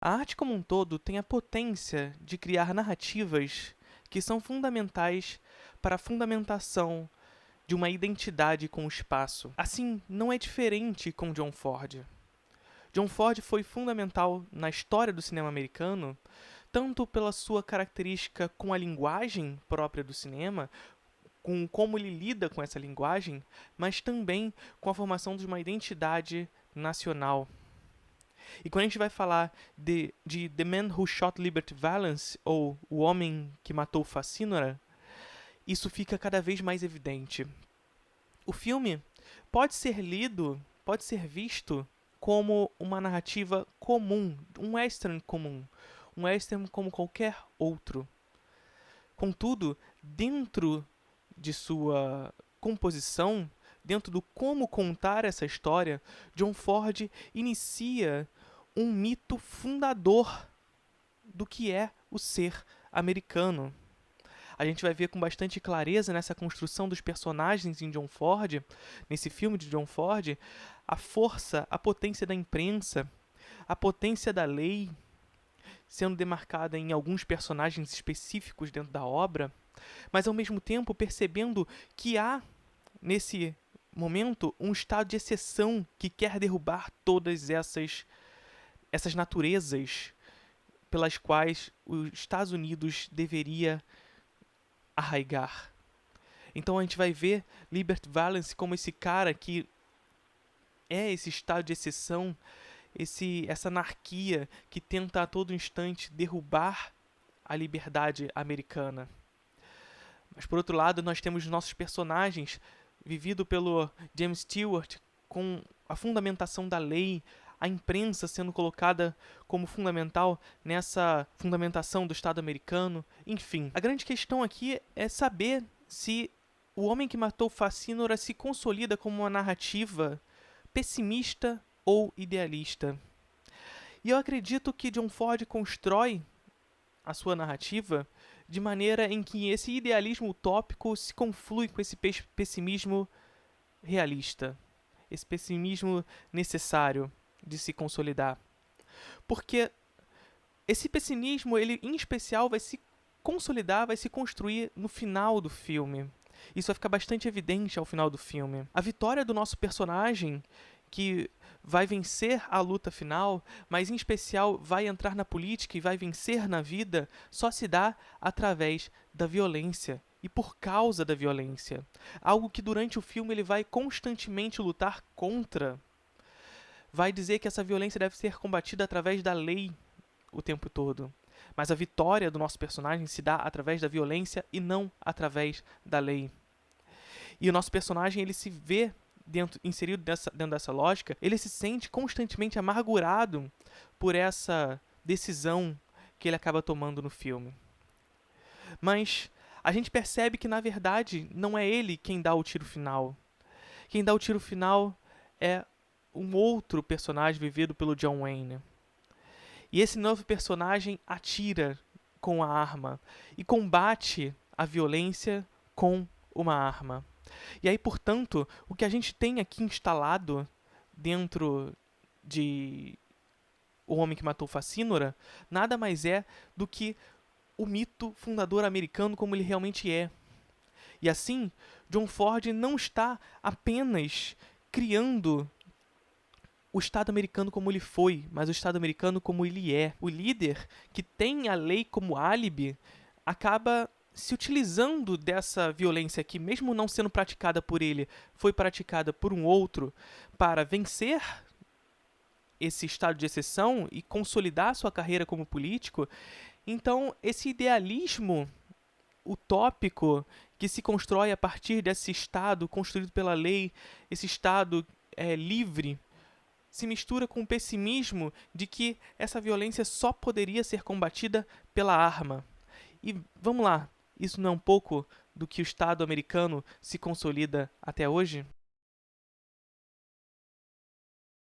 A arte como um todo tem a potência de criar narrativas que são fundamentais para a fundamentação de uma identidade com o espaço. Assim, não é diferente com John Ford. John Ford foi fundamental na história do cinema americano, tanto pela sua característica com a linguagem própria do cinema, com como ele lida com essa linguagem, mas também com a formação de uma identidade nacional. E quando a gente vai falar de The Man Who Shot Liberty Valance, ou O Homem que Matou Facínora, isso fica cada vez mais evidente. O filme pode ser lido, pode ser visto como uma narrativa comum, um western comum, um western como qualquer outro. Contudo, dentro de sua composição, dentro do como contar essa história, John Ford inicia um mito fundador do que é o ser americano. A gente vai ver com bastante clareza nessa construção dos personagens em John Ford, nesse filme de John Ford, a força, a potência da imprensa, a potência da lei, sendo demarcada em alguns personagens específicos dentro da obra, mas ao mesmo tempo percebendo que há, nesse momento, um estado de exceção que quer derrubar todas essas naturezas pelas quais os Estados Unidos deveria arraigar. Então a gente vai ver Liberty Valance como esse cara que é esse estado de exceção, essa anarquia que tenta a todo instante derrubar a liberdade americana. Mas por outro lado, nós temos nossos personagens, vivido pelo James Stewart, com a fundamentação da lei, a imprensa sendo colocada como fundamental nessa fundamentação do Estado americano. Enfim, a grande questão aqui é saber se O Homem que Matou Facínora se consolida como uma narrativa pessimista ou idealista. E eu acredito que John Ford constrói a sua narrativa de maneira em que esse idealismo utópico se conflui com esse pessimismo realista, esse pessimismo necessário de se consolidar. Porque esse pessimismo, ele em especial vai se consolidar, vai se construir no final do filme. Isso vai ficar bastante evidente ao final do filme. A vitória do nosso personagem, que vai vencer a luta final, mas em especial vai entrar na política e vai vencer na vida, só se dá através da violência e por causa da violência. Algo que durante o filme ele vai constantemente lutar contra. Vai dizer que essa violência deve ser combatida através da lei o tempo todo. Mas a vitória do nosso personagem se dá através da violência e não através da lei. E o nosso personagem, ele se vê inserido dentro dessa lógica, ele se sente constantemente amargurado por essa decisão que ele acaba tomando no filme. Mas a gente percebe que, na verdade, não é ele quem dá o tiro final. Quem dá o tiro final é um outro personagem vivido pelo John Wayne. E esse novo personagem atira com a arma e combate a violência com uma arma. E aí, portanto, o que a gente tem aqui instalado dentro de O Homem que Matou Facínora nada mais é do que o mito fundador americano como ele realmente é. E assim, John Ford não está apenas criando o Estado americano como ele foi, mas o Estado americano como ele é. O líder que tem a lei como álibi acaba se utilizando dessa violência que, mesmo não sendo praticada por ele, foi praticada por um outro para vencer esse estado de exceção e consolidar sua carreira como político. Então, esse idealismo utópico que se constrói a partir desse Estado construído pela lei, esse Estado livre, se mistura com o pessimismo de que essa violência só poderia ser combatida pela arma. E vamos lá, isso não é um pouco do que o Estado americano se consolida até hoje?